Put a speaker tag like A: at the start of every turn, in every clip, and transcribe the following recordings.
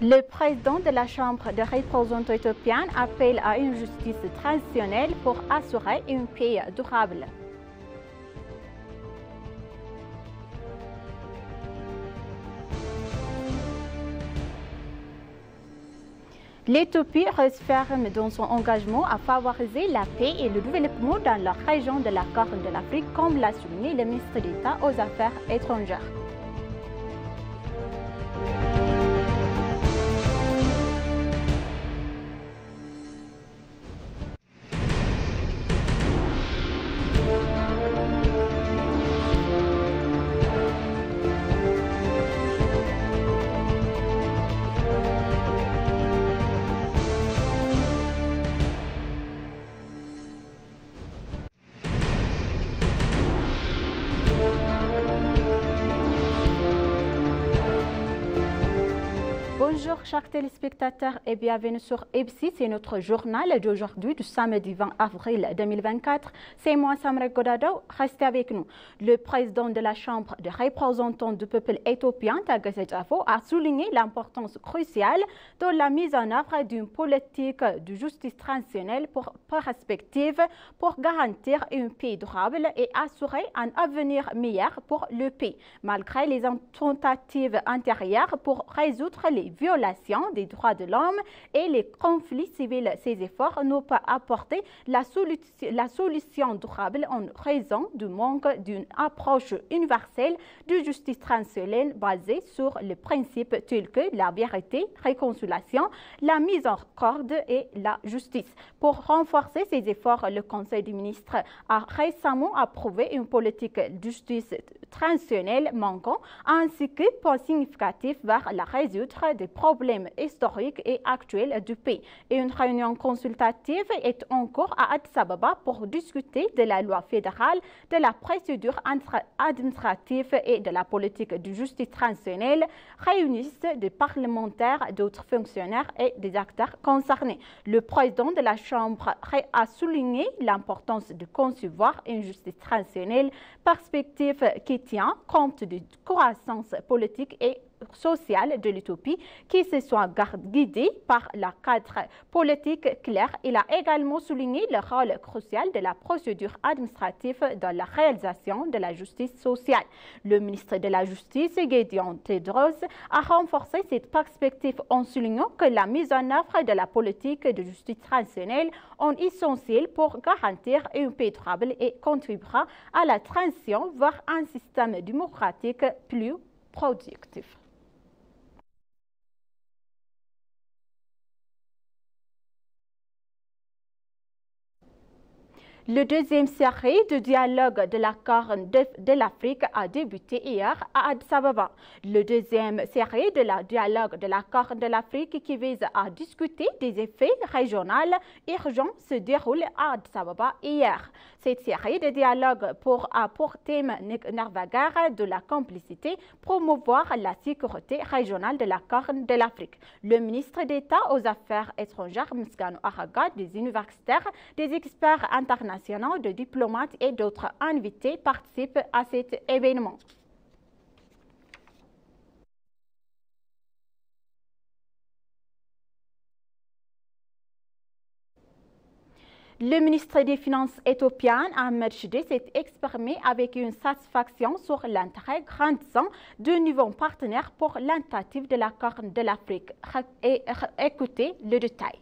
A: Le président de la Chambre des représentants éthiopienne appelle à une justice transitionnelle pour assurer une paix durable. L'Éthiopie reste ferme dans son engagement à favoriser la paix et le développement dans la région de la Corne de l'Afrique, comme l'a souligné le ministre d'État aux Affaires étrangères. Bonjour chers téléspectateurs et bienvenue sur EBC, c'est notre journal d'aujourd'hui du samedi 20 avril 2024. C'est moi Samra Godado, restez avec nous. Le président de la Chambre des représentants du peuple éthiopien, Taget Afo, a souligné l'importance cruciale de la mise en œuvre d'une politique de justice transitionnelle pour perspective pour garantir une paix durable et assurer un avenir meilleur pour le pays, malgré les tentatives antérieures pour résoudre les violations des droits de l'homme et les conflits civils. Ces efforts n'ont pas apporté la solution durable en raison du manque d'une approche universelle de justice transitionnelle basée sur les principes tels que la vérité, réconciliation, la mise en corde et la justice. Pour renforcer ces efforts, le Conseil des ministres a récemment approuvé une politique de justice transitionnelle manquant ainsi que point significatif vers la résoudre des problèmes historiques et actuels du pays. Et une réunion consultative est en cours à Addis Ababa pour discuter de la loi fédérale, de la procédure administrative et de la politique de justice transitionnelle, réunissent des parlementaires, d'autres fonctionnaires et des acteurs concernés. Le président de la Chambre a souligné l'importance de concevoir une justice transitionnelle, perspective qui tient compte de croissance politique et sociale de l'Éthiopie qui se soit guidée par la cadre politique clair. Il a également souligné le rôle crucial de la procédure administrative dans la réalisation de la justice sociale. Le ministre de la Justice, Gédéon Tedros, a renforcé cette perspective en soulignant que la mise en œuvre de la politique de justice transitionnelle est essentielle pour garantir une paix durable et contribuera à la transition vers un système démocratique plus productif. Le deuxième série de dialogue de la Corne de l'Afrique a débuté hier à Addis Ababa. Le deuxième série de la dialogue de la Corne de l'Afrique qui vise à discuter des effets régionaux urgents se déroule à Addis Ababa hier. Cette série de dialogues a pour thème Narvagar de la complicité, promouvoir la sécurité régionale de la Corne de l'Afrique. Le ministre d'État aux Affaires étrangères, Misgano Araga, des universitaires, des experts internationaux, de diplomates et d'autres invités participent à cet événement. Le ministre des Finances éthiopien, Ahmed Shide, s'est exprimé avec une satisfaction sur l'intérêt grandissant de nouveaux partenaires pour l'initiative de la Corne de l'Afrique. Écoutez le détail.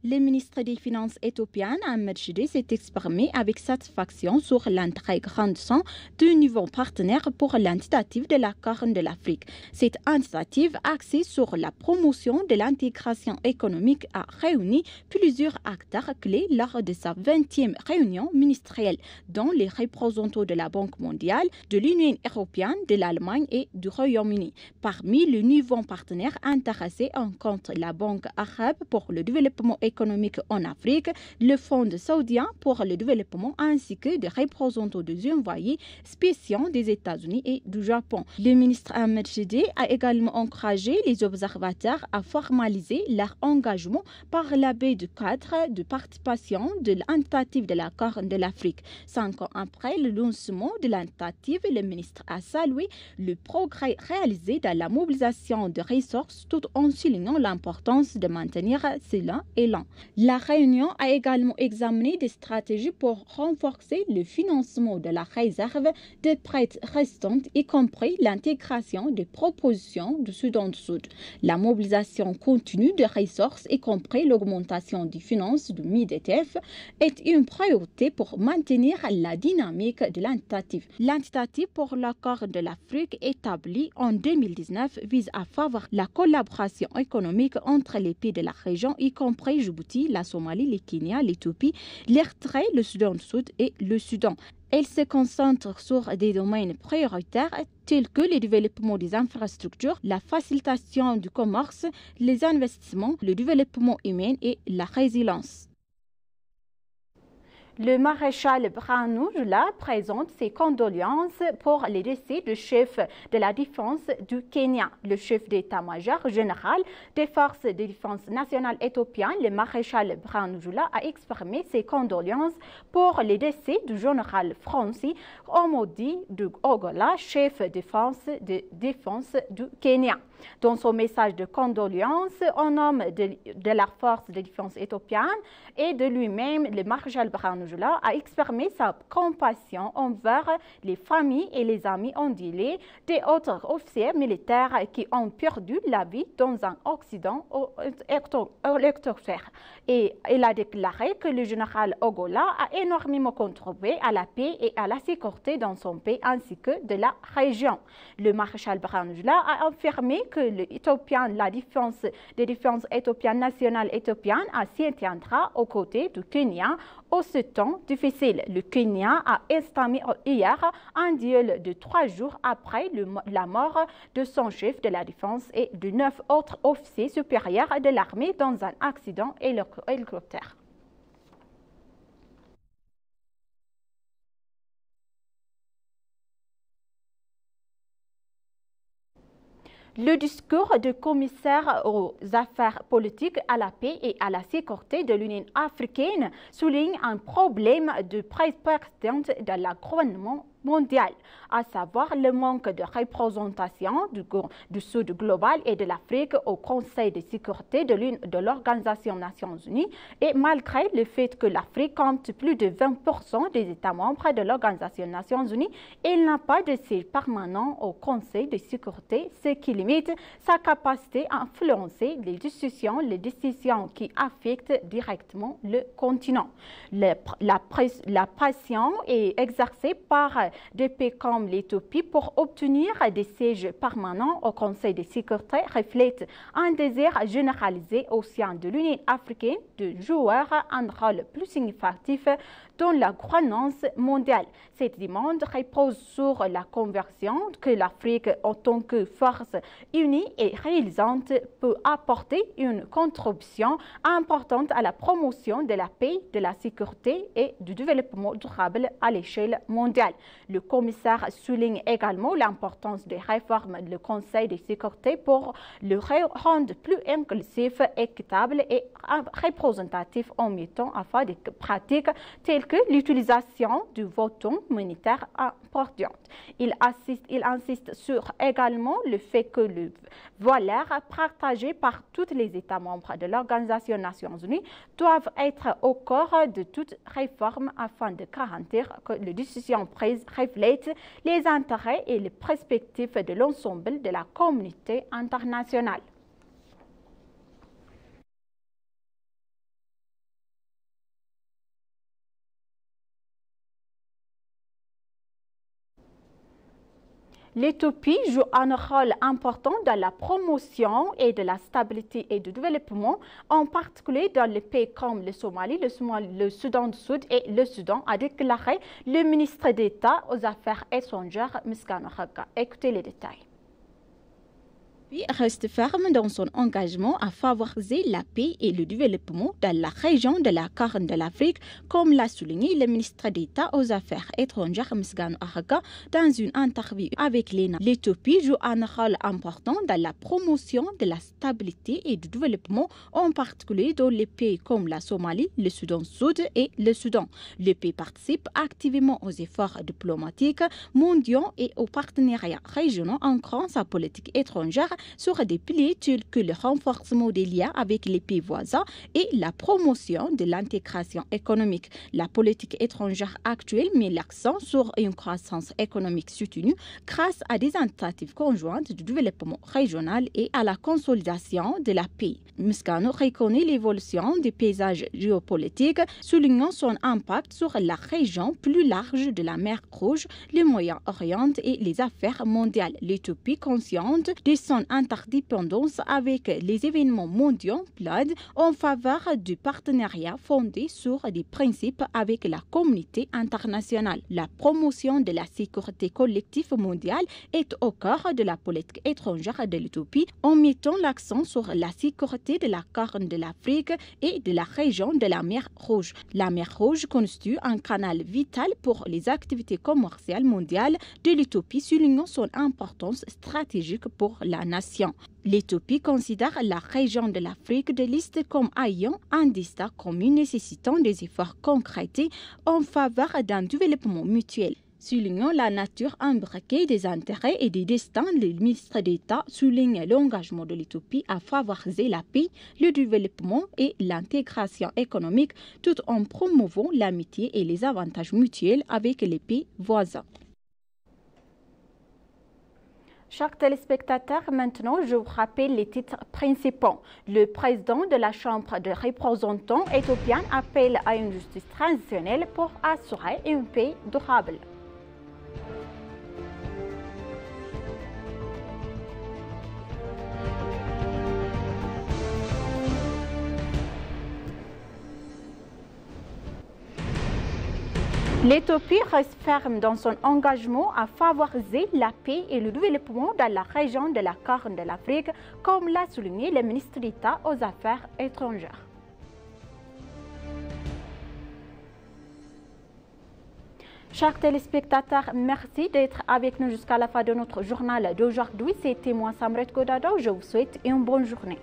A: Le ministre des Finances éthiopien, Ahmed Shide, s'est exprimé avec satisfaction sur l'intérêt grandissant de nouveaux partenaires pour l'initiative de la Corne de l'Afrique. Cette initiative axée sur la promotion de l'intégration économique a réuni plusieurs acteurs clés lors de sa 20e réunion ministérielle, dont les représentants de la Banque mondiale, de l'Union européenne, de l'Allemagne et du Royaume-Uni. Parmi les nouveaux partenaires intéressés, on compte la Banque arabe pour le développement économique économique en Afrique, le Fonds saoudien pour le développement ainsi que des représentants des envoyés spéciaux des États-Unis et du Japon. Le ministre Ahmed Shide a également encouragé les observateurs à formaliser leur engagement par la baie de cadre de participation de l'initiative de la Corne de l'Afrique. 5 ans après le lancement de l'initiative, le ministre a salué le progrès réalisé dans la mobilisation de ressources tout en soulignant l'importance de maintenir cela élan. La réunion a également examiné des stratégies pour renforcer le financement de la réserve de prêts restantes, y compris l'intégration des propositions du Soudan du Sud. La mobilisation continue de ressources, y compris l'augmentation des finances du MIDETF, est une priorité pour maintenir la dynamique de l'initiative. L'initiative pour l'accord de l'Afrique établie en 2019 vise à favoriser la collaboration économique entre les pays de la région, y compris Djibouti, la Somalie, le Kenya, l'Éthiopie, l'Érythrée, le Soudan du Sud et le Soudan. Elle se concentre sur des domaines prioritaires tels que le développement des infrastructures, la facilitation du commerce, les investissements, le développement humain et la résilience. Le maréchal Brahanu Jula présente ses condoléances pour les décès du chef de la défense du Kenya. Le chef d'état-major général des forces de défense nationale éthiopiennes, le maréchal Brahanu Jula, a exprimé ses condoléances pour les décès du général Francis Omodi de Ogola, chef de défense du Kenya. Dans son message de condoléances en nom de la force de défense éthiopienne et de lui-même, le maréchal Brahanu Jula a exprimé sa compassion envers les familles et les amis endeuillés des autres officiers militaires qui ont perdu la vie dans un accident hélicoptère. Et il a déclaré que le général Ogola a énormément contribué à la paix et à la sécurité dans son pays ainsi que de la région. Le maréchal Brahanu Jula a affirmé que la défense éthiopienne nationale éthiopienne s'y tiendra aux côtés du Kenya au ce temps difficile. Le Kenya a estimé hier un duel de 3 jours après la mort de son chef de la défense et de 9 autres officiers supérieurs de l'armée dans un accident hélicoptère. Le discours du commissaire aux affaires politiques, à la paix et à la sécurité de l'Union africaine souligne un problème de perspective dans le gouvernement mondial, à savoir le manque de représentation du Sud global et de l'Afrique au Conseil de sécurité de l'Organisation des Nations Unies, et malgré le fait que l'Afrique compte plus de 20% des États membres de l'Organisation des Nations Unies, il n'a pas de siège permanent au Conseil de sécurité, ce qui limite sa capacité à influencer les décisions qui affectent directement le continent. La pression est exercée par des pays comme l'Éthiopie pour obtenir des sièges permanents au Conseil de sécurité reflète un désir généralisé au sein de l'Union africaine de jouer un rôle plus significatif dans la gouvernance mondiale. Cette demande repose sur la conviction que l'Afrique, en tant que force unie et réalisante, peut apporter une contribution importante à la promotion de la paix, de la sécurité et du développement durable à l'échelle mondiale. Le commissaire souligne également l'importance des réformes du Conseil de sécurité pour le rendre plus inclusif, équitable et représentatif en mettant en face des pratiques telles que l'utilisation du voton monétaire importante. Il insiste sur également le fait que le valeur partagé par tous les États membres de l'Organisation des Nations Unies doivent être au cœur de toute réforme afin de garantir que les décisions prises reflètent les intérêts et les perspectives de l'ensemble de la communauté internationale. L'Éthiopie joue un rôle important dans la promotion et de la stabilité et du développement, en particulier dans les pays comme le Somalie, le Soudan du Sud et le Soudan, a déclaré le ministre d'État aux Affaires étrangères, Miskan Raka. Écoutez les détails. L'Éthiopie reste ferme dans son engagement à favoriser la paix et le développement dans la région de la Corne de l'Afrique, comme l'a souligné le ministre d'État aux Affaires étrangères Misgano Arga dans une interview avec l'ENA. L'Éthiopie joue un rôle important dans la promotion de la stabilité et du développement, en particulier dans les pays comme la Somalie, le Soudan Sud et le Soudan. Le pays participe activement aux efforts diplomatiques mondiaux et aux partenariats régionaux, ancrant sa politique étrangère sur des piliers tels que le renforcement des liens avec les pays voisins et la promotion de l'intégration économique. La politique étrangère actuelle met l'accent sur une croissance économique soutenue grâce à des initiatives conjointes de développement régional et à la consolidation de la paix. Misgano reconnaît l'évolution des paysages géopolitiques, soulignant son impact sur la région plus large de la mer Rouge, le Moyen-Orient et les affaires mondiales. L'Éthiopie, consciente de son interdépendance avec les événements mondiaux, plaide en faveur du partenariat fondé sur des principes avec la communauté internationale. La promotion de la sécurité collective mondiale est au cœur de la politique étrangère de l'Éthiopie, en mettant l'accent sur la sécurité de la Corne de l'Afrique et de la région de la mer Rouge. La mer Rouge constitue un canal vital pour les activités commerciales mondiales de l'Éthiopie, soulignant son importance stratégique pour la nation. L'Éthiopie considère la région de l'Afrique de l'Est comme ayant un destin commun nécessitant des efforts concrets en faveur d'un développement mutuel. Soulignant la nature imbriquée des intérêts et des destins, le ministre d'État souligne l'engagement de l'Éthiopie à favoriser la paix, le développement et l'intégration économique tout en promouvant l'amitié et les avantages mutuels avec les pays voisins. Chers téléspectateurs, maintenant je vous rappelle les titres principaux. Le président de la Chambre des représentants éthiopienne appelle à une justice transitionnelle pour assurer une paix durable. L'Éthiopie reste ferme dans son engagement à favoriser la paix et le développement dans la région de la Corne de l'Afrique, comme l'a souligné le ministre d'État aux Affaires étrangères. Chers téléspectateurs, merci d'être avec nous jusqu'à la fin de notre journal d'aujourd'hui. C'était moi, Samret Godado. Je vous souhaite une bonne journée.